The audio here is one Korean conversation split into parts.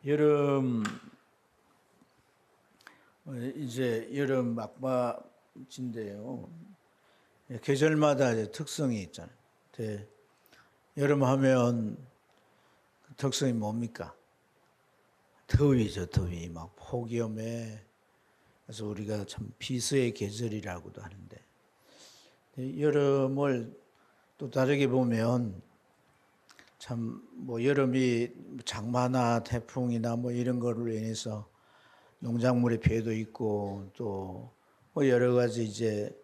여름 이제 여름 막바지인데요. 계절마다 이제 특성이 있잖아요. 여름 하면 그 특성이 뭡니까? 더위죠, 더위. 막 폭염에. 그래서 우리가 참 비수의 계절이라고도 하는데, 여름을 또 다르게 보면 참 뭐 여름이 장마나 태풍이나 뭐 이런 거로 인해서 농작물의 피해도 있고 또 뭐 여러 가지 이제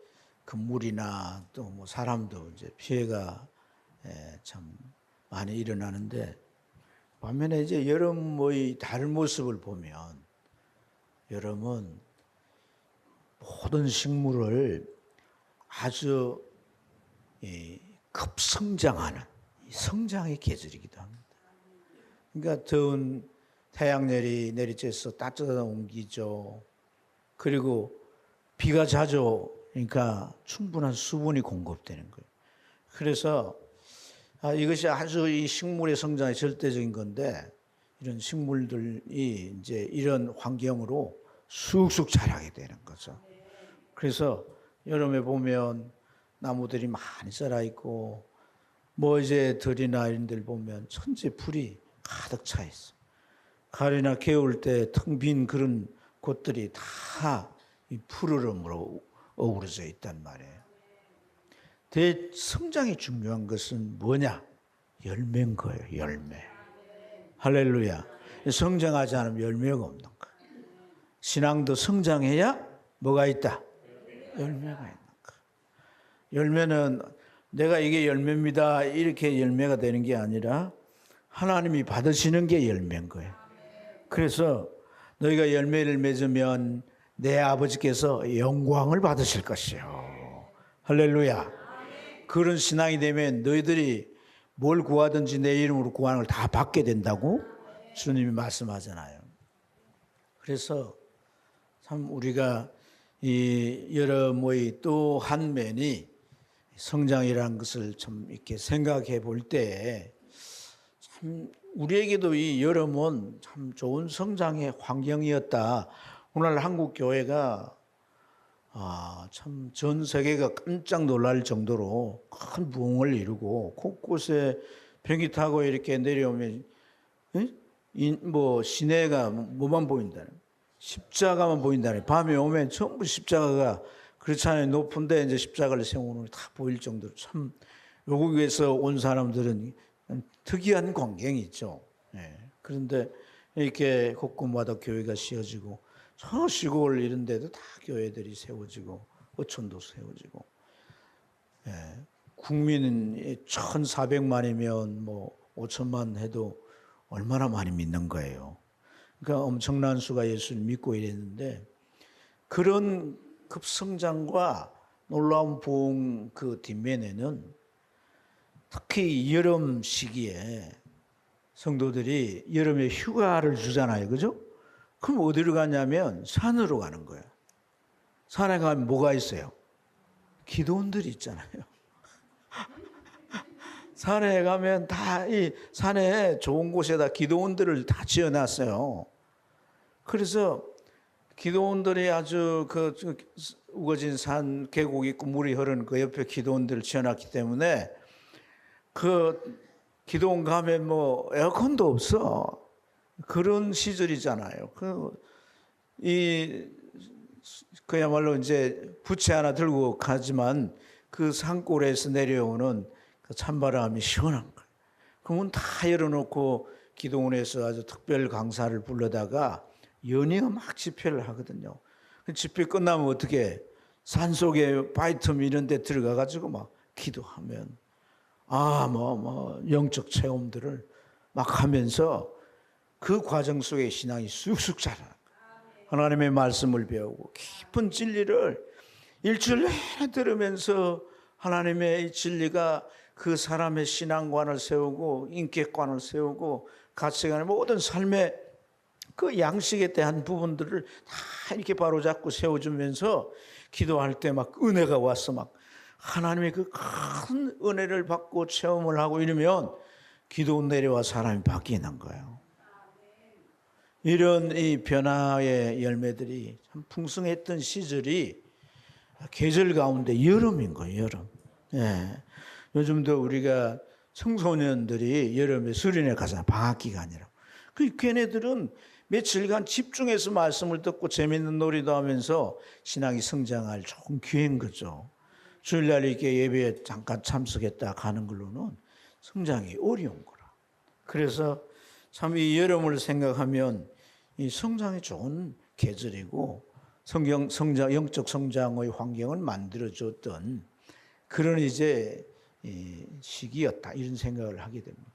건물이나 또 뭐 사람도 이제 피해가 참 많이 일어나는데, 반면에 이제 여름의 다른 모습을 보면 여름은 모든 식물을 아주 급성장하는 성장의 계절이기도 합니다. 그러니까 더운 태양열이 내리쬐서 따뜻한 온기죠. 그리고 비가 자주, 그러니까 충분한 수분이 공급되는 거예요. 그래서 이것이 아주 이 식물의 성장에 절대적인 건데, 이런 식물들이 이제 이런 환경으로 쑥쑥 자라게 되는 거죠. 그래서 여름에 보면 나무들이 많이 자라 있고, 뭐 이제 들이나 이런 데를 보면 천지 풀이 가득 차 있어. 가을이나 겨울 때 텅 빈 그런 곳들이 다 이 푸르름으로 어우러져 있단 말이에요. 대성장이 중요한 것은 뭐냐? 열매인 거예요, 열매. 할렐루야. 성장하지 않으면 열매가 없는 거예요. 신앙도 성장해야 뭐가 있다? 열매가 있는 거예요. 열매는 내가 이게 열매입니다, 이렇게 열매가 되는 게 아니라 하나님이 받으시는 게 열매인 거예요. 그래서 너희가 열매를 맺으면 내 아버지께서 영광을 받으실 것이요. 할렐루야. 그런 신앙이 되면 너희들이 뭘 구하든지 내 이름으로 구하는 걸 다 받게 된다고 주님이 말씀하잖아요. 그래서 참 우리가 이 여름의 또 한 면이 성장이라는 것을 좀 이렇게 생각해 볼 때, 참 우리에게도 이 여름은 참 좋은 성장의 환경이었다. 오늘 한국 교회가 참 전 세계가 깜짝 놀랄 정도로 큰 부흥을 이루고, 곳곳에 비행기 타고 이렇게 내려오면 뭐 시내가 뭐만 보인다는, 십자가만 보인다는. 밤에 오면 전부 십자가가, 그렇잖아요. 높은데 이제 십자가를 세우는 다 보일 정도로 참 외국에서 온 사람들은 특이한 광경이 있죠. 그런데 이렇게 곳곳마다 교회가 세워지고, 저 시골 이런 데도 다 교회들이 세워지고, 어촌도 세워지고, 국민은 1,400만이면 뭐 5천만 해도 얼마나 많이 믿는 거예요. 그러니까 엄청난 수가 예수를 믿고 이랬는데, 그런 급성장과 놀라운 부흥 그 뒷면에는 특히 여름 시기에 성도들이 여름에 휴가를 주잖아요. 그죠? 그럼 어디로 가냐면 산으로 가는 거예요. 산에 가면 뭐가 있어요? 기도원들이 있잖아요. 산에 가면 다 이 산에 좋은 곳에다 기도원들을 다 지어놨어요. 그래서 기도원들이 아주 그 우거진 산 계곡 있고 물이 흐르는 그 옆에 기도원들을 지어놨기 때문에 그 기도원 가면 뭐 에어컨도 없어. 그런 시절이잖아요. 그야말로 이제 부채 하나 들고 가지만 그 산골에서 내려오는 그 찬바람이 시원한 거예요. 그러면 다 열어놓고 기도원에서 아주 특별 강사를 불러다가 연이어 막 집회를 하거든요. 집회 끝나면 어떻게 산속에 바위틈 이런 데 들어가가지고 막 기도하면 영적 체험들을 막 하면서 그 과정 속에 신앙이 쑥쑥 자라는 거예요. 하나님의 말씀을 배우고 깊은 진리를 일주일 내내 들으면서 하나님의 진리가 그 사람의 신앙관을 세우고 인격관을 세우고 가치관의 모든 삶의 그 양식에 대한 부분들을 다 이렇게 바로잡고 세워주면서 기도할 때 막 은혜가 와서 막 하나님의 그 큰 은혜를 받고 체험을 하고 이러면 기도 내려와 사람이 바뀌는 거예요. 이런 이 변화의 열매들이 참 풍성했던 시절이 계절 가운데 여름인 거예요. 여름. 예. 요즘도 우리가 청소년들이 여름에 수련회 가잖아요. 방학 기간이라고. 그 걔네들은 며칠간 집중해서 말씀을 듣고 재밌는 놀이도 하면서 신앙이 성장할 좋은 기회인 거죠. 주일날 이렇게 예배에 잠깐 참석했다 가는 걸로는 성장이 어려운 거라. 그래서 참 이 여름을 생각하면 이 성장이 좋은 계절이고 영적 성장의 환경을 만들어줬던 그런 이제 시기였다 이런 생각을 하게 됩니다.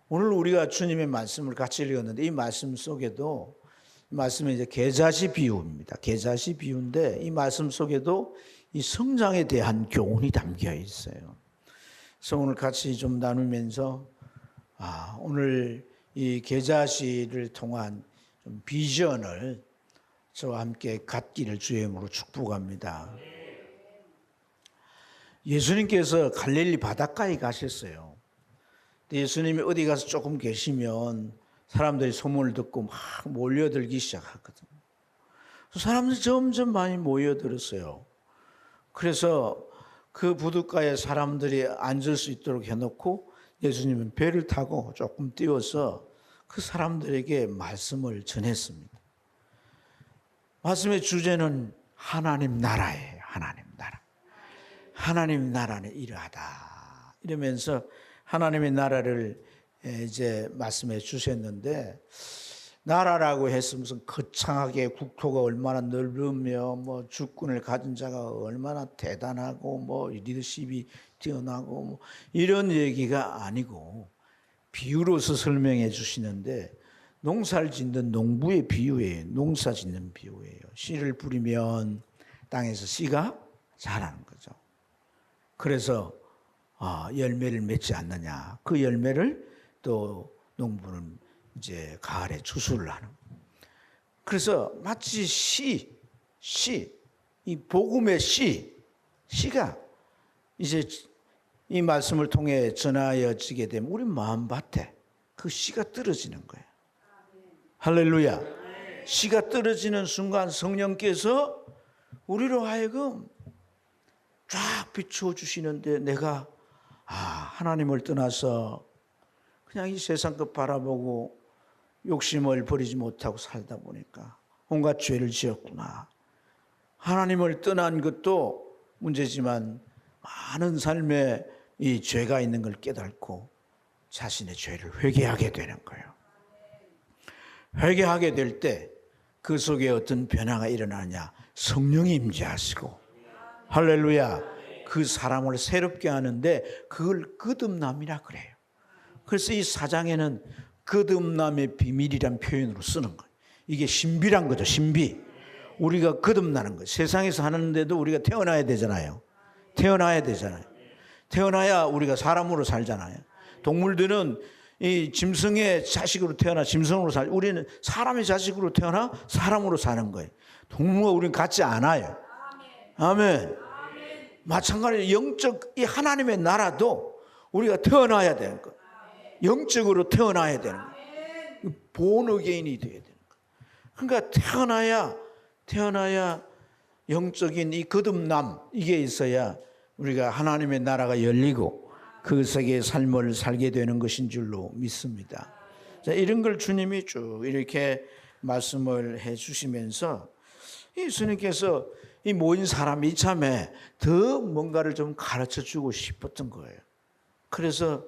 오늘 우리가 주님의 말씀을 같이 읽었는데 이 말씀 속에도 말씀은 이제 계자시 비유입니다. 계자시 비유인데 이 말씀 속에도 이 성장에 대한 교훈이 담겨 있어요. 그래서 오늘 같이 좀 나누면서 오늘 이 계자시를 통한 좀 비전을 저와 함께 갖기를 주의 이름으로 축복합니다. 예수님께서 갈릴리 바닷가에 가셨어요. 예수님이 어디 가서 조금 계시면 사람들이 소문을 듣고 막 몰려들기 시작하거든요. 사람들이 점점 많이 모여들었어요. 그래서 그 부둣가에 사람들이 앉을 수 있도록 해놓고 예수님은 배를 타고 조금 띄워서 그 사람들에게 말씀을 전했습니다. 말씀의 주제는 하나님 나라예요. 하나님 나라. 하나님 나라는 이러하다. 이러면서 하나님의 나라를 이제 말씀해 주셨는데 나라라고 해서 무슨 거창하게 국토가 얼마나 넓으며 뭐 주권을 가진 자가 얼마나 대단하고 뭐 리더십이 뛰어나고 뭐 이런 얘기가 아니고 비유로서 설명해 주시는데 농사를 짓는 농부의 비유예요. 농사 짓는 비유예요. 씨를 뿌리면 땅에서 씨가 자라는 거죠. 그래서 열매를 맺지 않느냐. 그 열매를 또 농부는 이제 가을에 추수를 하는. 그래서 마치 이 복음의 씨가 이제 이 말씀을 통해 전하여지게 되면 우리 마음밭에 그 씨가 떨어지는 거예요. 할렐루야. 씨가 떨어지는 순간 성령께서 우리로 하여금 쫙 비추어 주시는데 내가 하나님을 떠나서 그냥 이 세상 것 바라보고 욕심을 버리지 못하고 살다 보니까 온갖 죄를 지었구나. 하나님을 떠난 것도 문제지만 많은 삶에 이 죄가 있는 걸 깨닫고 자신의 죄를 회개하게 되는 거예요. 회개하게 될 때 그 속에 어떤 변화가 일어나느냐. 성령이 임재하시고 할렐루야. 그 사람을 새롭게 하는데 그걸 거듭남이라 그래요. 그래서 이 4장에는 거듭남의 비밀이란 표현으로 쓰는 거예요. 이게 신비란 거죠. 신비. 우리가 거듭나는 거예요. 세상에서 하는데도 우리가 태어나야 되잖아요. 태어나야 되잖아요. 태어나야 우리가 사람으로 살잖아요. 동물들은 이 짐승의 자식으로 태어나 짐승으로 살. 우리는 사람의 자식으로 태어나 사람으로 사는 거예요. 동물과 우리는 같지 않아요. 아멘. 마찬가지로 영적 이 하나님의 나라도 우리가 태어나야 되는 거예요. 영적으로 태어나야 되는 거예요. 본어게인이 돼야 되는 거예요. 그러니까 태어나야 영적인 이 거듭남 이게 있어야 우리가 하나님의 나라가 열리고 그 세계의 삶을 살게 되는 것인 줄로 믿습니다. 자, 이런 걸 주님이 쭉 이렇게 말씀을 해 주시면서 예수님께서 이 모인 사람이 이참에 더 뭔가를 좀 가르쳐 주고 싶었던 거예요. 그래서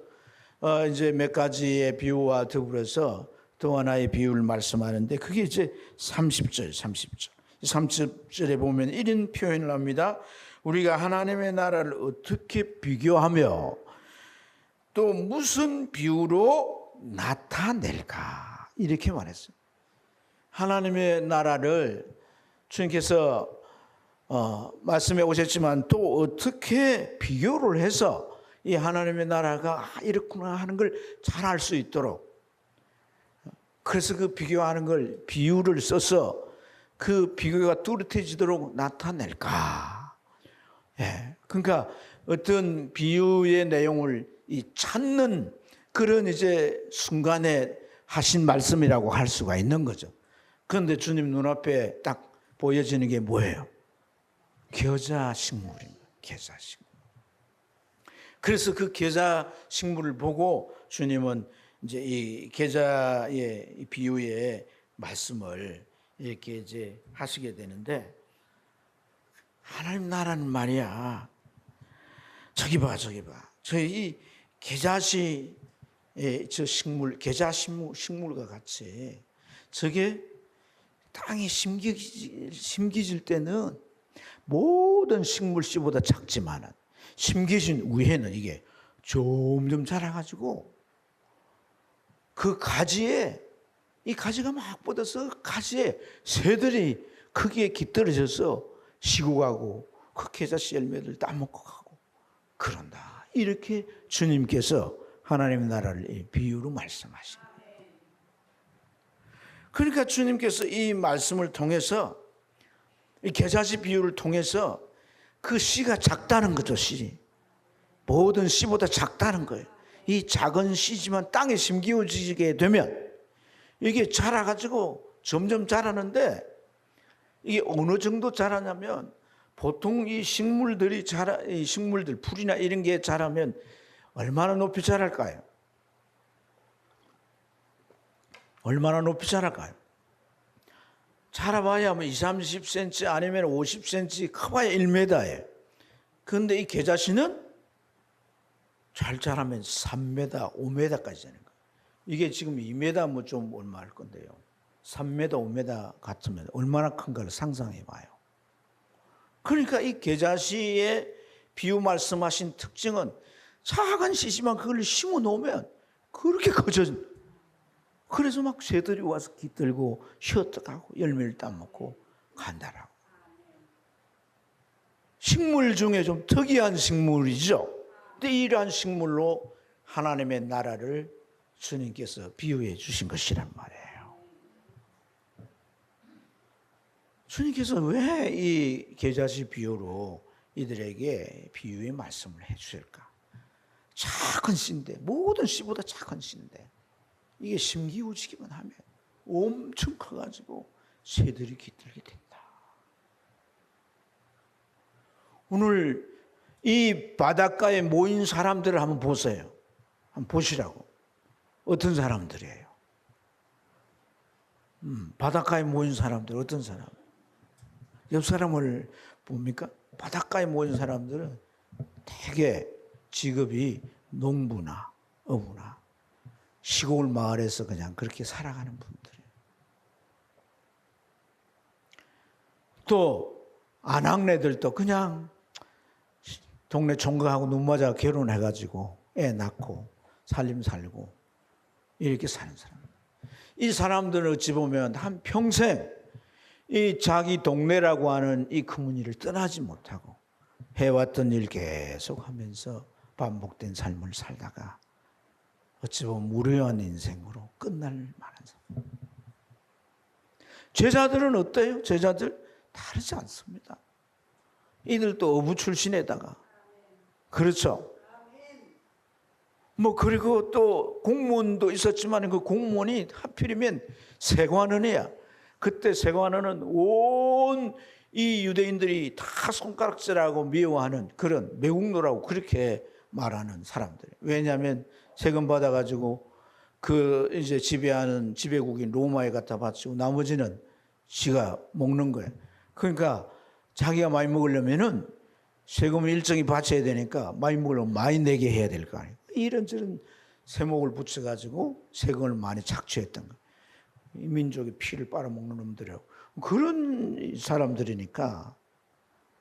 이제 몇 가지의 비유와 더불어서 또 하나의 비유를 말씀하는데 그게 이제 30절. 30절에 보면 이런 표현을 합니다. 우리가 하나님의 나라를 어떻게 비교하며 또 무슨 비유로 나타낼까 이렇게 말했어요. 하나님의 나라를 주님께서 말씀해 오셨지만 또 어떻게 비교를 해서 이 하나님의 나라가 이렇구나 하는 걸 잘 알 수 있도록 그래서 그 비교하는 걸 비유를 써서 그 비교가 뚜렷해지도록 나타낼까. 예. 그러니까 어떤 비유의 내용을 이 찾는 그런 이제 순간에 하신 말씀이라고 할 수가 있는 거죠. 그런데 주님 눈앞에 딱 보여지는 게 뭐예요? 겨자식물입니다. 겨자식물. 그래서 그 겨자식물을 보고 주님은 이제 이 겨자의 비유의 말씀을 이렇게 이제 하시게 되는데, 하나님 나라는 말이야, 저기 봐. 저희 이 겨자씨 저 식물, 겨자식물과 같이 저게 땅에 심겨질 때는 모든 식물씨보다 작지만은 심겨진 위에는 이게 점점 자라가지고 그 가지에, 이 가지가 막 뻗어서 가지에 새들이 크게 깃들어져서 시고 가고 그 겨자씨 열매를 따먹고 가고 그런다. 이렇게 주님께서 하나님의 나라를 비유로 말씀하십니다. 그러니까 주님께서 이 말씀을 통해서, 이 겨자씨 비유를 통해서 그 씨가 작다는 거죠. 씨, 모든 씨보다 작다는 거예요. 이 작은 씨지만 땅에 심기워지게 되면 이게 자라가지고 점점 자라는데, 이게 어느 정도 자라냐면, 보통 이 식물들, 풀이나 이런 게 자라면 얼마나 높이 자랄까요? 얼마나 높이 자랄까요? 자라봐야 뭐 20, 30cm 아니면 50cm, 커봐야 1m예요. 그런데 이 겨자씨는 잘 자라면 3m, 5m까지 되는 거예요. 이게 지금 2m 뭐 좀 얼마 할 건데요. 3m, 5m 같으면 얼마나 큰가를 상상해 봐요. 그러니까 이 겨자씨의 비유 말씀하신 특징은 작은 씨지만 그걸 심어 놓으면 그렇게 커져요. 그래서 막 새들이 와서 깃들고 쉬어떡하고 열매를 따먹고 간다라고. 식물 중에 좀 특이한 식물이죠. 근데 이러한 식물로 하나님의 나라를 주님께서 비유해 주신 것이란 말이에요. 주님께서 왜 이 겨자씨 비유로 이들에게 비유의 말씀을 해 주실까? 작은 씨인데, 모든 씨보다 작은 씨인데 이게 심기우지기만 하면 엄청 커가지고 새들이 깃들게 된다. 오늘 이 바닷가에 모인 사람들을 한번 보세요. 한번 보시라고. 어떤 사람들이에요? 바닷가에 모인 사람들 어떤 사람? 옆 사람을 봅니까? 바닷가에 모인 사람들은 되게 직업이 농부나 어부나 시골 마을에서 그냥 그렇게 살아가는 분들이에요. 또 아낙네들도 그냥 동네 총각하고 눈 맞아 결혼해가지고 애 낳고 살림 살고 이렇게 사는 사람. 이 사람들은 어찌 보면 한 평생 이 자기 동네라고 하는 이 커뮤니티를 떠나지 못하고 해왔던 일 계속 하면서 반복된 삶을 살다가 어찌 보면 무료한 인생으로 끝날 만한 삶. 제자들은 어때요? 제자들 다르지 않습니다. 이들도 어부 출신에다가, 그렇죠? 뭐 그리고 또 공무원도 있었지만 그 공무원이 하필이면 세관원이야. 그때 세관원은 온 이 유대인들이 다 손가락질하고 미워하는 그런 매국노라고 그렇게 말하는 사람들. 왜냐하면 세금 받아가지고 그 이제 지배하는 지배국인 로마에 갖다 바치고 나머지는 지가 먹는 거예요. 그러니까 자기가 많이 먹으려면은 세금을 일정히 바쳐야 되니까 많이 먹으려면 많이 내게 해야 될 거 아니에요. 이런저런 세목을 붙여가지고 세금을 많이 착취했던 거예요. 이 민족의 피를 빨아먹는 놈들이라고. 그런 사람들이니까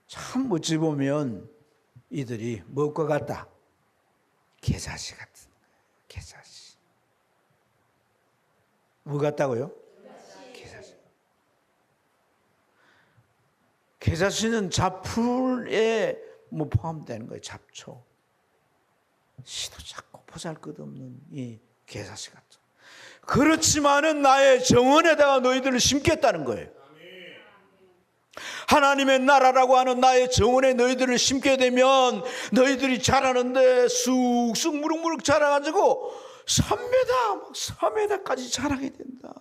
참 어찌 보면 이들이 무엇과 같다? 겨자씨 같은 거예요. 겨자씨. 뭐 같다고요? 겨자씨. 겨자씨는 잡풀에 뭐 포함되는 거예요. 잡초. 씨도 작고 보잘것없는 이 겨자씨 같은. 그렇지만은 나의 정원에다가 너희들을 심겠다는 거예요. 하나님의 나라라고 하는 나의 정원에 너희들을 심게 되면 너희들이 자라는데 쑥쑥 무럭무럭 자라가지고 3m, 4m까지 자라게 된다.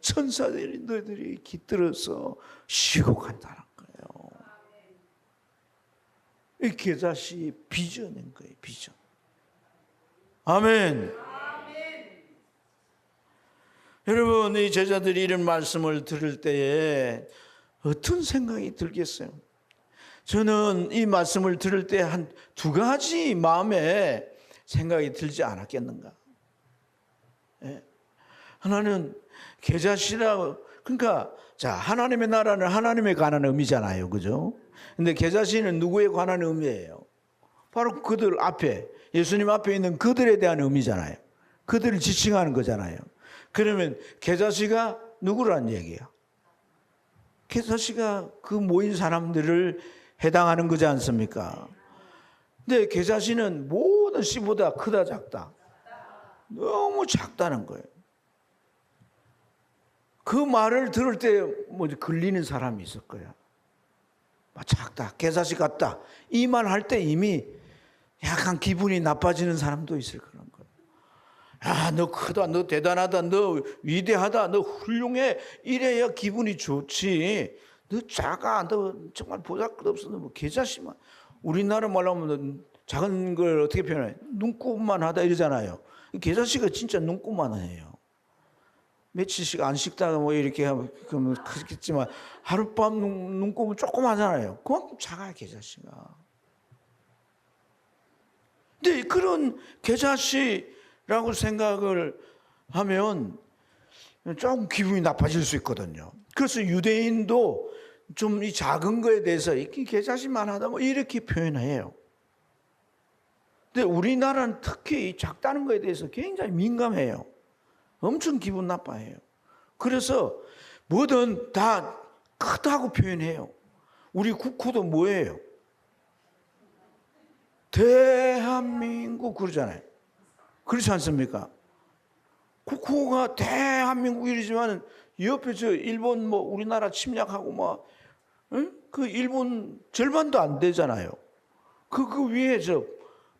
천사들이 너희들이 깃들어서 쉬고 간다는 거예요. 이 겨자씨 비전인 거예요. 비전. 아멘. 여러분, 이 제자들이 이런 말씀을 들을 때에 어떤 생각이 들겠어요? 저는 이 말씀을 들을 때 한 두 가지 마음에 생각이 들지 않았겠는가? 예. 하나는 겨자씨라고, 그러니까 자, 하나님의 나라는 하나님에 관한 의미잖아요, 그죠? 근데 겨자씨는 누구에 관한 의미예요? 바로 그들 앞에, 예수님 앞에 있는 그들에 대한 의미잖아요. 그들을 지칭하는 거잖아요. 그러면 겨자씨가 누구란 얘기야? 겨자씨가 그 모인 사람들을 해당하는 거지 않습니까? 근데 겨자씨는 모든 씨보다 크다 작다? 너무 작다는 거예요. 그 말을 들을 때 뭐 걸리는 사람이 있을 거야. 작다, 겨자씨 같다. 이 말 할 때 이미 약간 기분이 나빠지는 사람도 있을 그런 거예요. 야, 너 크다, 너 대단하다, 너 위대하다, 너 훌륭해. 이래야 기분이 좋지. 너 작아, 너 정말 보잘것없어. 너 뭐 겨자씨만. 우리나라 말로 하면 작은 걸 어떻게 표현해? 눈곱만 하다 이러잖아요. 겨자씨가 진짜 눈곱만 해요. 며칠씩 안 씻다가 뭐 이렇게 하면 크겠지만 하룻밤 눈곱은 조금 하잖아요. 그만큼 작아요, 겨자씨가. 근데 그런 겨자씨라고 생각을 하면 조금 기분이 나빠질 수 있거든요. 그래서 유대인도 좀 이 작은 거에 대해서 이렇게 겨자씨만 하다 뭐 이렇게 표현해요. 근데 우리나라는 특히 이 작다는 거에 대해서 굉장히 민감해요. 엄청 기분 나빠해요. 그래서 뭐든 다 크다고 표현해요. 우리 국호도 뭐예요? 대한민국 그러잖아요. 그렇지 않습니까? 국호가 대한민국 이러지만 옆에 저 일본 뭐 우리나라 침략하고 막 그 일본 절반도 안 되잖아요. 그 위에 저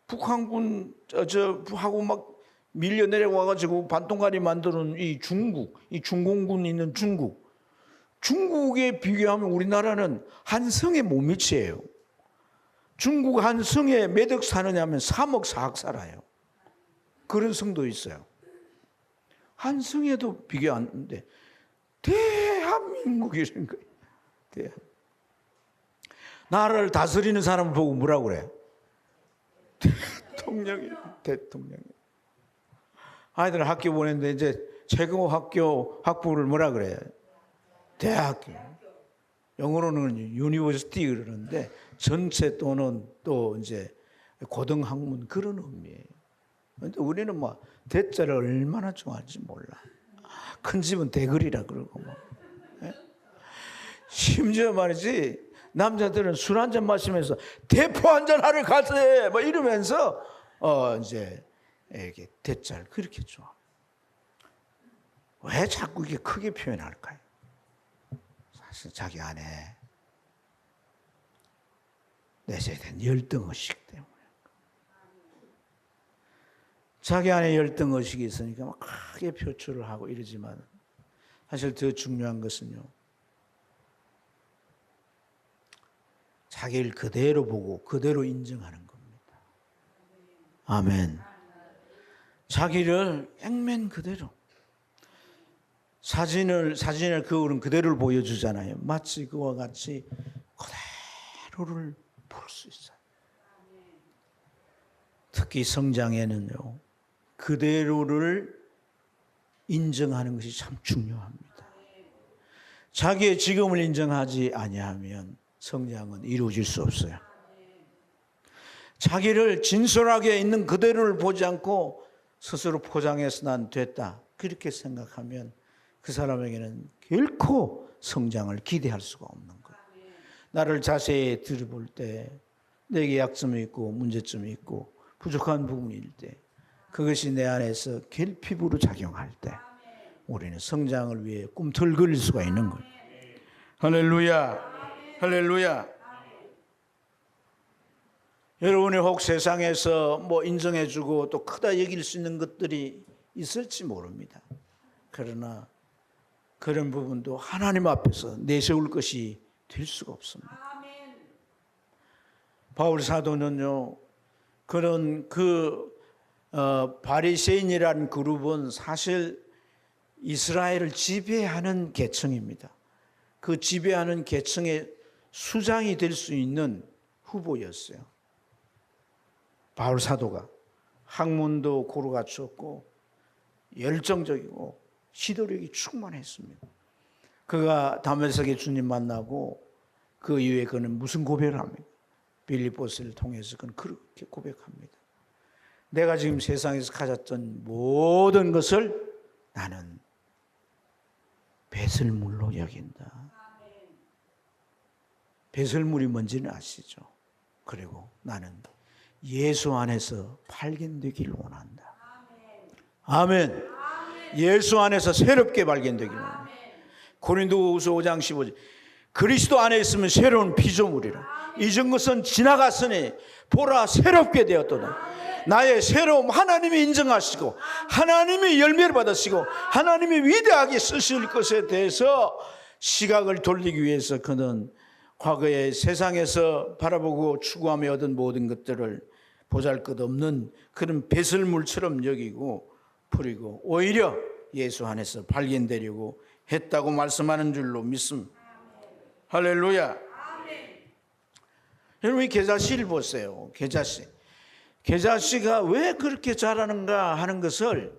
북한군 하고 막 밀려 내려와가지고 반동가리 만드는 이 중국, 이 중공군 있는 중국에 비교하면 우리나라는 한 성에 못 미치예요. 중국 한 성에 몇 억 사느냐면 3억 4억 살아요. 그런 성도 있어요. 한 성에도 비교 안 되는데 대한민국이라는 거예요. 나라를 다스리는 사람을 보고 뭐라고 그래? 대통령이. 아이들 학교 보냈는데 이제 최고 학교 학부를 뭐라 그래요? 대학교. 영어로는 유니버시티 그러는데 전체 또는 또 이제 고등학문 그런 의미예요. 근데 우리는 뭐 대자를 얼마나 좋아할지 몰라. 큰 집은 대거리라 그러고 뭐. 심지어 말이지 남자들은 술 한잔 마시면서 대포 한잔 하러 가세 뭐 이러면서 이제 이렇게 대자를 그렇게 좋아. 왜 자꾸 이렇게 크게 표현할까요? 사실 자기 안에 내세에 대한 열등의식 때문에. 자기 안에 열등의식이 있으니까 막 크게 표출을 하고 이러지만 사실 더 중요한 것은요. 자기를 그대로 보고 그대로 인정하는 겁니다. 아멘. 자기를 액면 그대로. 사진을 그거는 그대로를 보여주잖아요. 마치 그와 같이 그대로를 볼 수 있어요. 특히 성장에는요. 그대로를 인정하는 것이 참 중요합니다. 자기의 지금을 인정하지 아니하면 성장은 이루어질 수 없어요. 자기를 진솔하게 있는 그대로를 보지 않고 스스로 포장해서 난 됐다. 그렇게 생각하면 그 사람에게는 결코 성장을 기대할 수가 없는 거예요. 나를 자세히 들어볼 때 내게 약점이 있고 문제점이 있고 부족한 부분일 때 그것이 내 안에서 결핍으로 작용할 때 우리는 성장을 위해 꿈틀거릴 수가 있는 거예요. 할렐루야. 할렐루야. 여러분이 혹 세상에서 뭐 인정해주고 또 크다 여길 수 있는 것들이 있을지 모릅니다. 그러나 그런 부분도 하나님 앞에서 내세울 것이 될 수가 없습니다. 바울 사도는요, 그런 바리새인이라는 그룹은 사실 이스라엘을 지배하는 계층입니다. 그 지배하는 계층의 수장이 될 수 있는 후보였어요. 바울 사도가 학문도 고루 갖추었고 열정적이고 시도력이 충만했습니다. 그가 다메섹에 주님 만나고 그 이후에 그는 무슨 고백을 합니까? 빌립보스를 통해서 그는 그렇게 고백합니다. 내가 지금 세상에서 가졌던 모든 것을 나는 배설물로 여긴다. 배설물이 뭔지는 아시죠? 그리고 나는 예수 안에서 발견되기를 원한다. 아멘. 예수 안에서 새롭게 발견되기를 원한다. 고린도후서 5장 15절. 그리스도 안에 있으면 새로운 피조물이라. 이전 것은 지나갔으니 보라 새롭게 되었도다. 나의 새로움 하나님이 인정하시고 하나님이 열매를 받으시고 하나님이 위대하게 쓰실 것에 대해서 시각을 돌리기 위해서 그는 과거에 세상에서 바라보고 추구하며 얻은 모든 것들을 보잘것없는 그런 배설물처럼 여기고 버리고 오히려 예수 안에서 발견되려고 했다고 말씀하는 줄로 믿습니다. 할렐루야. 여러분 이 계자씨를 보세요. 계자씨가 왜 그렇게 잘하는가 하는 것을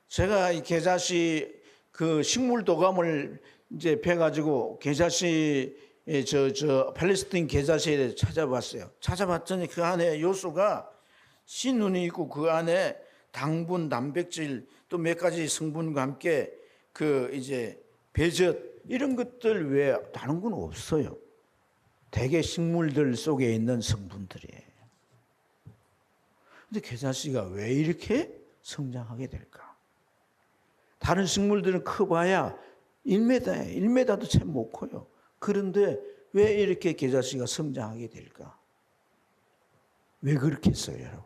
제가 이 계자씨 그 식물 도감을 이제 패가지고 계자씨 팔레스타인 계자씨에 대해서 찾아봤어요. 찾아봤더니 그 안에 요소가 신눈이 있고 그 안에 당분, 단백질 또 몇 가지 성분과 함께 그 이제 배젖 이런 것들 외에 다른 건 없어요. 대개 식물들 속에 있는 성분들이에요. 근데 계자씨가 왜 이렇게 성장하게 될까? 다른 식물들은 커봐야 1m에 1m도 채 못 커요. 그런데 왜 이렇게 계자씨가 성장하게 될까? 왜 그렇게 했어요, 여러분?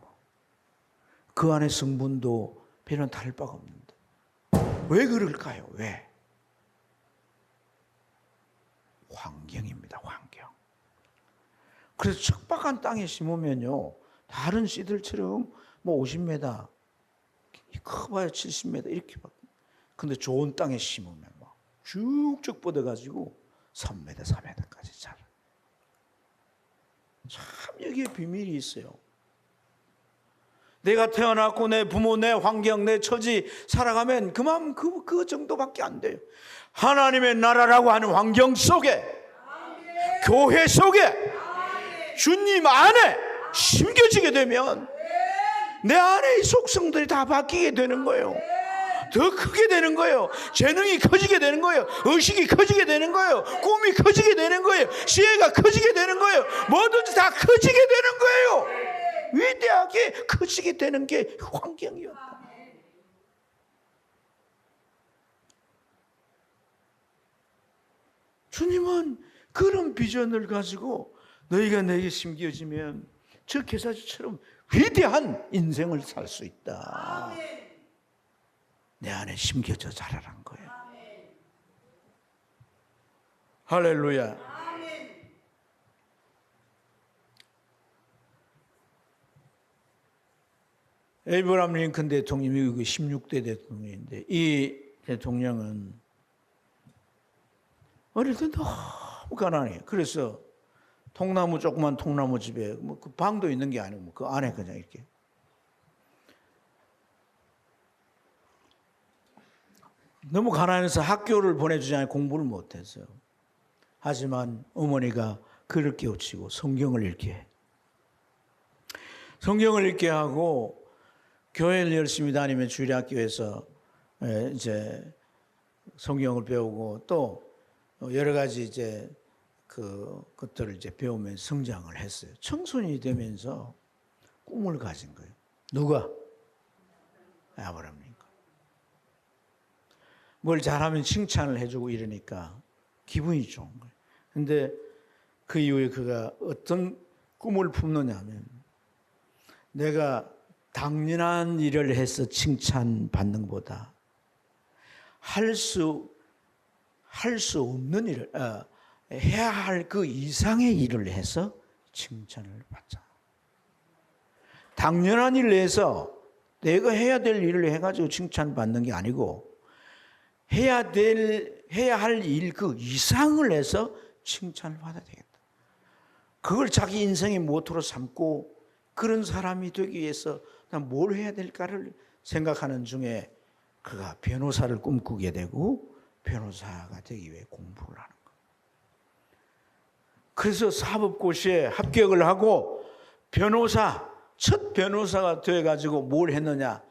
그 안에 성분도 별로 다를 바가 없는데 왜 그럴까요? 왜? 환경입니다. 환경. 그래서 척박한 땅에 심으면요 다른 씨들처럼 뭐 50m 커봐야 70m 이렇게 밖에. 근데 좋은 땅에 심으면 막 쭉쭉 뻗어가지고 3m, 4m까지 자라. 참 여기에 비밀이 있어요. 내가 태어났고 내 부모, 내 환경, 내 처지 살아가면 그만큼 그 정도밖에 안 돼요. 하나님의 나라라고 하는 환경 속에, 교회 속에, 주님 안에 심겨지게 되면 내 안에 이 속성들이 다 바뀌게 되는 거예요. 더 크게 되는 거예요. 재능이 커지게 되는 거예요. 의식이 커지게 되는 거예요. 꿈이 커지게 되는 거예요. 지혜가 커지게 되는 거예요. 뭐든지 다 커지게 되는 거예요. 위대하게 커지게 되는 게 환경이었다. 주님은 그런 비전을 가지고 너희가 내게 심겨지면 저 계사지처럼 위대한 인생을 살 수 있다. 내 안에 심겨져 자라란 거예요. 할렐루야. 에이브라함 링컨 대통령이 미국의 16대 대통령인데 이 대통령은 어릴 때 너무 가난해요. 그래서 통나무 조그만 통나무 집에 뭐 그 방도 있는 게 아니고 그 안에 그냥 이렇게 너무 가난해서 학교를 보내주지 않고 공부를 못했어요. 하지만 어머니가 그를 깨우치고 성경을 읽게 하고 교회를 열심히 다니면 주일학교에서 이제 성경을 배우고 또 여러 가지 이제 그것들을 이제 배우면서 성장을 했어요. 청소년이 되면서 꿈을 가진 거예요. 누가? 아브라함 링컨. 뭘 잘하면 칭찬을 해주고 이러니까 기분이 좋은 거예요. 근데 그 이후에 그가 어떤 꿈을 품느냐 하면 내가 당연한 일을 해서 칭찬받는 것보다 할 수 없는 일을 해야 할 그 이상의 일을 해서 칭찬을 받자. 당연한 일을 해서 내가 해야 될 일을 해가지고 칭찬받는 게 아니고 해야 할 일 그 이상을 해서 칭찬을 받아야 되겠다. 그걸 자기 인생의 모토로 삼고 그런 사람이 되기 위해서 난 뭘 해야 될까를 생각하는 중에 그가 변호사를 꿈꾸게 되고 변호사가 되기 위해 공부를 하는 거예요. 그래서 사법고시에 합격을 하고 첫 변호사가 돼가지고 뭘 했느냐.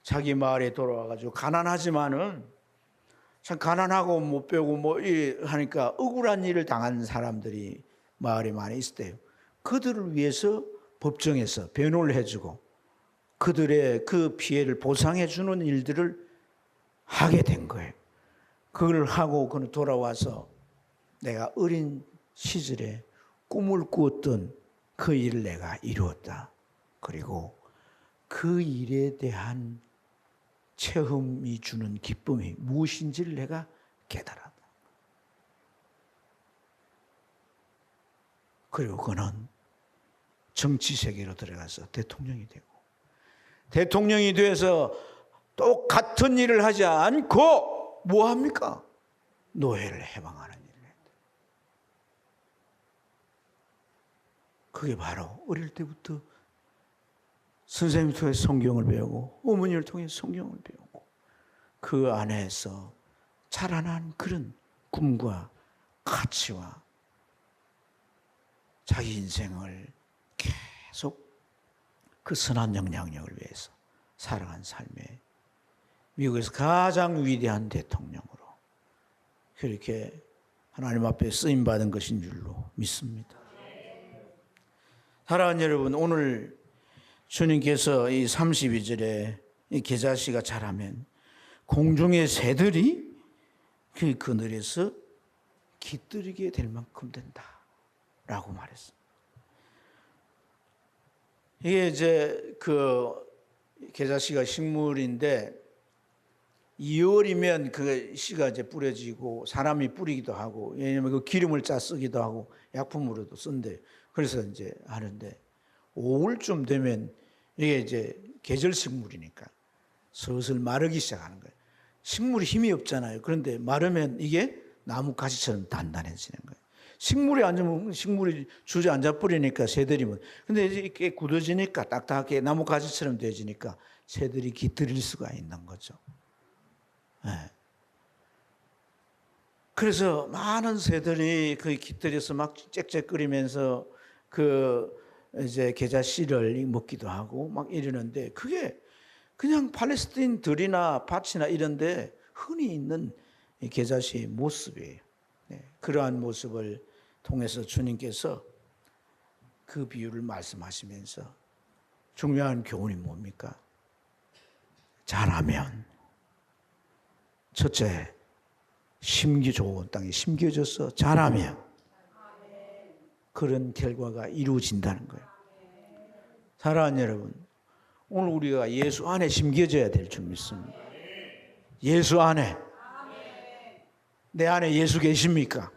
자기 마을에 돌아와가지고 가난하지만은 참 가난하고 못 배우고 하니까 억울한 일을 당한 사람들이 마을에 많이 있을 때요. 그들을 위해서 법정에서 변호를 해주고 그들의 그 피해를 보상해 주는 일들을 하게 된 거예요. 그걸 하고 그는 돌아와서 내가 어린 시절에 꿈을 꾸었던 그 일을 내가 이루었다. 그리고 그 일에 대한 체험이 주는 기쁨이 무엇인지를 내가 깨달았다. 그리고 그는 정치 세계로 들어가서 대통령이 되고 대통령이 돼서 똑같은 일을 하지 않고 뭐 합니까? 노예를 해방하는 일을 했다. 그게 바로 어릴 때부터 선생님을 통해 성경을 배우고 어머니를 통해 성경을 배우고 그 안에서 자라난 그런 꿈과 가치와 자기 인생을 계속 그 선한 영향력을 위해서 살아간 삶에 미국에서 가장 위대한 대통령으로 그렇게 하나님 앞에 쓰임받은 것인 줄로 믿습니다. 사랑하는 여러분, 오늘 주님께서 이 32절에 이 계자씨가 자라면 공중의 새들이 그 그늘에서 깃들이게 될 만큼 된다라고 말했습니다. 이게 이제 그 계자씨가 식물인데 2월이면 그 씨가 이제 뿌려지고 사람이 뿌리기도 하고 왜냐면 그 기름을 짜 쓰기도 하고 약품으로도 쓴대. 그래서 이제 하는데 5월쯤 되면 이게 이제 계절 식물이니까 슬슬 마르기 시작하는 거예요. 식물이 힘이 없잖아요. 그런데 마르면 이게 나무 가지처럼 단단해지는 거예요. 식물이 앉으면 식물이 주저앉아 버리니까 새들이 근데 이게 굳어지니까 딱딱하게 나무 가지처럼 되어지니까 새들이 깃들일 수가 있는 거죠. 네. 그래서 많은 새들이 그 깃들여서 막 짹짹거리면서 그 이제 계자 씨를 먹기도 하고 막 이러는데 그게 그냥 팔레스타인 들이나 밭이나 이런데 흔히 있는 계자 씨의 모습이에요. 네. 그러한 모습을 통해서 주님께서 그 비유를 말씀하시면서 중요한 교훈이 뭡니까? 자라면 첫째 심기 좋은 땅에 심겨져서 자라면 그런 결과가 이루어진다는 거예요. 사랑하는 여러분, 오늘 우리가 예수 안에 심겨져야 될 줄 믿습니다. 예수 안에 내 안에 예수 계십니까?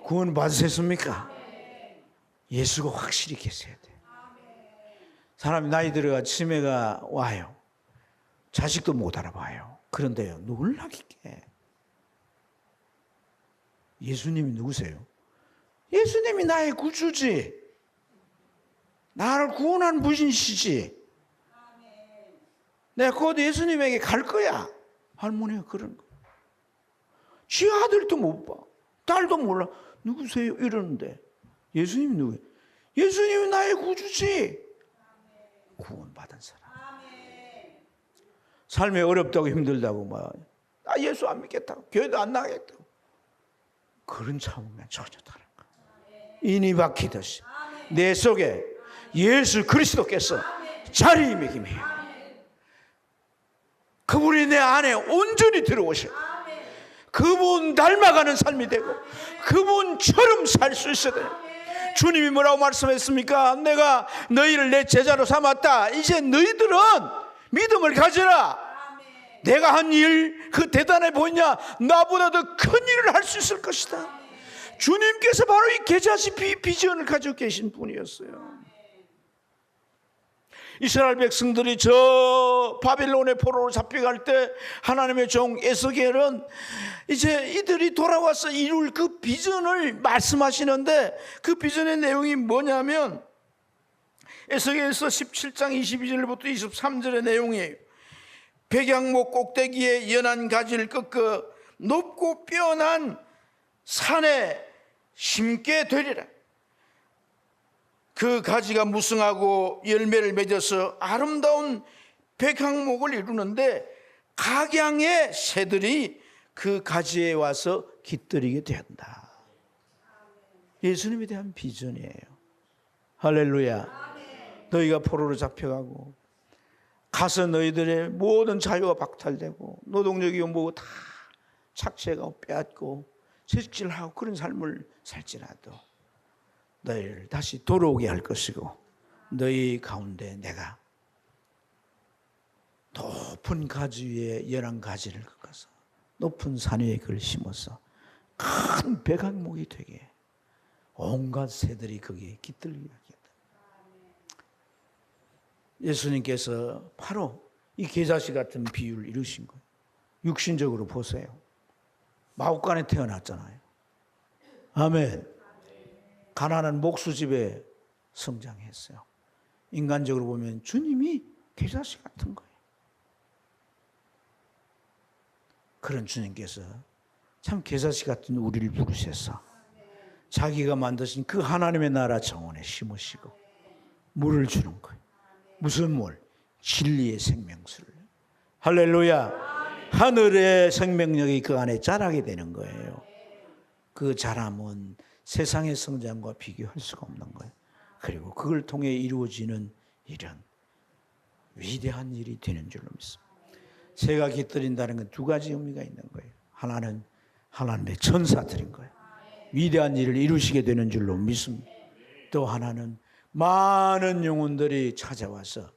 구원 받으셨습니까? 예수가 확실히 계셔야 돼요. 사람이 나이 들어가 치매가 와요. 자식도 못 알아봐요. 그런데요, 놀라게 예수님이 누구세요? 예수님이 나의 구주지. 나를 구원한 분이시지. 내가 곧 예수님에게 갈 거야. 할머니가 그런 거야. 지 아들도 못 봐. 딸도 몰라. 누구세요? 이러는데 예수님이 누구예요? 예수님이 나의 구주지. 구원받은 사람. 삶이 어렵다고 힘들다고 막 나 예수 안 믿겠다고 교회도 안 나가겠다고 그런 참으면 전혀 다른 거야. 인이 박히듯이 내 속에 예수 그리스도께서 자리 매김해요. 그분이 내 안에 온전히 들어오셔. 그분 닮아가는 삶이 되고 그분처럼 살 수 있어야 돼요. 주님이 뭐라고 말씀했습니까? 내가 너희를 내 제자로 삼았다. 이제 너희들은 믿음을 가져라. 내가 한 일, 그 대단해 보이냐? 나보다 더 큰 일을 할 수 있을 것이다. 주님께서 바로 이 계시다시피 비전을 가지고 계신 분이었어요. 이스라엘 백성들이 저 바빌론의 포로로 잡혀갈 때 하나님의 종 에스겔은 이제 이들이 돌아와서 이룰 그 비전을 말씀하시는데, 그 비전의 내용이 뭐냐면 에스겔서 17장 22절부터 23절의 내용이에요. 백양목 꼭대기에 연한 가지를 꺾어 높고 뼈난 산에 심게 되리라. 그 가지가 무성하고 열매를 맺어서 아름다운 백향목을 이루는데 각양의 새들이 그 가지에 와서 깃들이게 된다. 예수님에 대한 비전이에요. 할렐루야. 너희가 포로로 잡혀가고 가서 너희들의 모든 자유가 박탈되고 노동력이고 뭐고 다 착취하고 빼앗고 채찍질하고 그런 삶을 살지라도 너희를 다시 돌아오게 할 것이고, 너희 가운데 내가 높은 가지 위에 연한 가지를 꺾어서 높은 산 위에 그를 심어서 큰 백향목이 되게 온갖 새들이 거기에 깃들게 하겠다. 예수님께서 바로 이 계자씨 같은 비유를 이루신 거예요. 육신적으로 보세요. 마구간에 태어났잖아요. 아멘. 가난한 목수집에 성장했어요. 인간적으로 보면 주님이 계자씨 같은 거예요. 그런 주님께서 참 계자씨 같은 우리를 부르셔서 자기가 만드신 그 하나님의 나라 정원에 심으시고 물을 주는 거예요. 무슨 물? 진리의 생명수를. 할렐루야. 하늘의 생명력이 그 안에 자라게 되는 거예요. 그 자람은 세상의 성장과 비교할 수가 없는 거예요. 그리고 그걸 통해 이루어지는 일은 위대한 일이 되는 줄로 믿습니다. 새가 깃들인다는 건 두 가지 의미가 있는 거예요. 하나는 하나님의 천사들인 거예요. 위대한 일을 이루시게 되는 줄로 믿습니다. 또 하나는 많은 영혼들이 찾아와서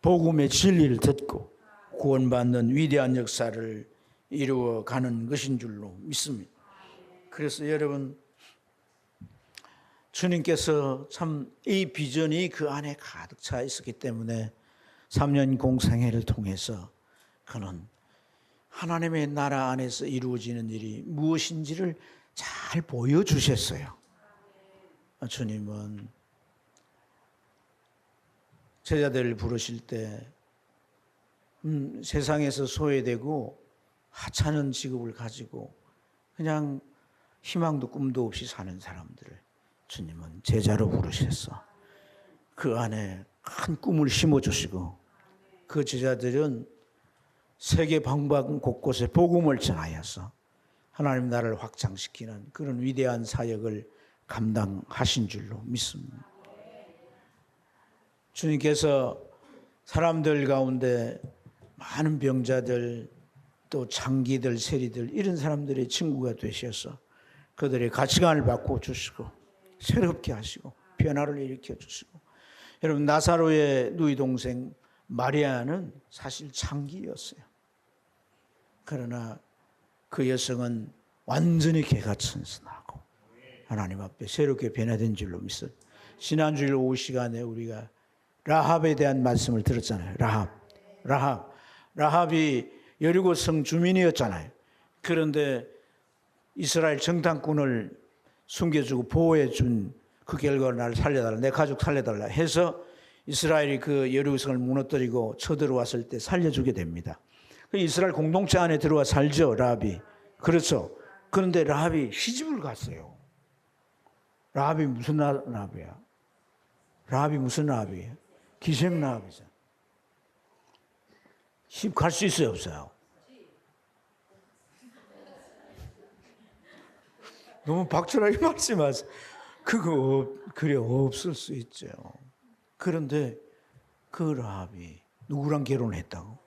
복음의 진리를 듣고 구원받는 위대한 역사를 이루어가는 것인 줄로 믿습니다. 그래서 여러분, 주님께서 참 이 비전이 그 안에 가득 차 있었기 때문에 3년 공생애를 통해서 그는 하나님의 나라 안에서 이루어지는 일이 무엇인지를 잘 보여주셨어요. 주님은 제자들을 부르실 때 세상에서 소외되고 하찮은 직업을 가지고 그냥 희망도 꿈도 없이 사는 사람들을 주님은 제자로 부르셨어. 그 안에 큰 꿈을 심어주시고 그 제자들은 세계 방방 곳곳에 복음을 전하여서 하나님 나라를 확장시키는 그런 위대한 사역을 감당하신 줄로 믿습니다. 주님께서 사람들 가운데 많은 병자들 또 장기들 세리들 이런 사람들의 친구가 되셔서 그들의 가치관을 바꿔주시고 새롭게 하시고 변화를 일으켜 주시고, 여러분 나사로의 누이 동생 마리아는 사실 장기였어요. 그러나 그 여성은 완전히 개가천선하고 하나님 앞에 새롭게 변화된 줄로 믿습니다. 지난주일 오후 시간에 우리가 라합에 대한 말씀을 들었잖아요. 라합이 여리고 성 주민이었잖아요. 그런데 이스라엘 정탐꾼을 숨겨주고 보호해준 그 결과로 나를 살려달라, 내 가족 살려달라 해서 이스라엘이 그 여리고성을 무너뜨리고 쳐들어왔을 때 살려주게 됩니다. 이스라엘 공동체 안에 들어와 살죠, 라합이. 그렇죠. 그런데 라합이 시집을 갔어요. 라합이 무슨 라합이야? 라합이 무슨 라합이에요? 기생 라합이죠. 시집 갈 수 있어요, 없어요? 너무 박철하게 말씀하세요. 그거 그래 없을 수 있죠. 그런데 그 라합이 누구랑 결혼했다고?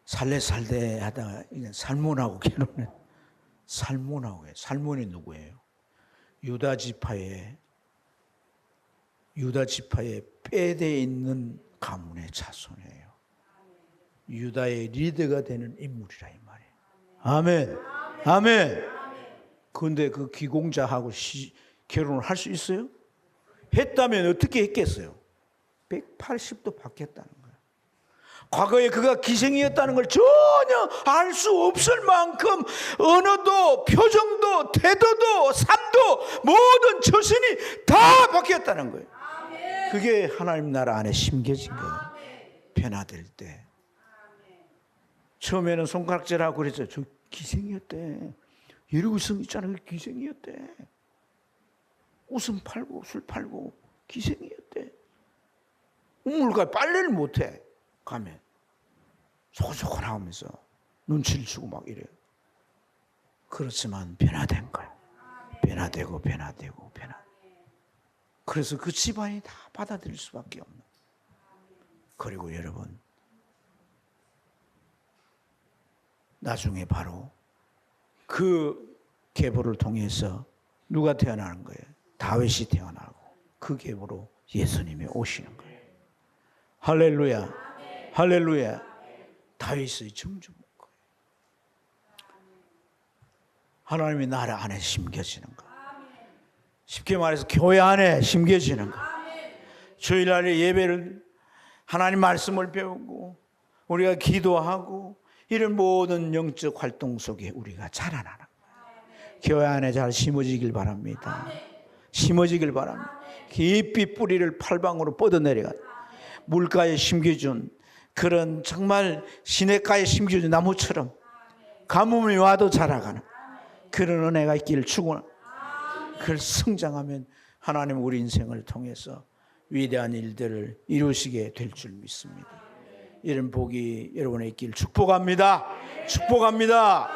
살래살대 하다가 살몬하고 결혼해. 살몬하고 해. 살몬이 누구예요? 유다 지파에 빼대 있는 가문의 자손이에요. 유다의 리더가 되는 인물이라 이 말이에요. 아멘. 아멘. 그런데 그 기공자하고 결혼을 할 수 있어요? 했다면 어떻게 했겠어요? 180도 바뀌었다는 거예요. 과거에 그가 기생이었다는 걸 전혀 알 수 없을 만큼 언어도 표정도 태도도 삶도 모든 처신이 다 바뀌었다는 거예요. 그게 하나님 나라 안에 심겨진 거예요. 변화될 때. 처음에는 손가락질하고 그랬죠. 저 기생이었대. 예루살렘 있잖아요. 기생이었대. 옷은 팔고 술 팔고 기생이었대. 우물가 빨래를 못해. 가면 소곤소곤하면서 눈치를 주고 막 이래요. 그렇지만 변화된 거예요. 변화되고. 그래서 그 집안이 다 받아들일 수밖에 없는. 그리고 여러분, 나중에 바로 그 계보를 통해서 누가 태어나는 거예요? 다윗이 태어나고 그 계보로 예수님이 오시는 거예요. 할렐루야. 할렐루야. 다윗의 정주목거예요. 하나님의 나라 안에 심겨지는 거. 쉽게 말해서 교회 안에 심겨지는 거. 주일날에 예배를 하나님 말씀을 배우고 우리가 기도하고 이런 모든 영적 활동 속에 우리가 자라나는 거예요. 교회 안에 잘 심어지길 바랍니다. 심어지길 바랍니다. 깊이 뿌리를 팔방으로 뻗어내려가 물가에 심겨준 그런 정말 시냇가에 심겨준 나무처럼 가뭄이 와도 자라가는 그런 은혜가 있기를 축원합니다. 그걸 성장하면 하나님 우리 인생을 통해서 위대한 일들을 이루시게 될 줄 믿습니다. 이런 복이 여러분의 있기를 축복합니다. 축복합니다.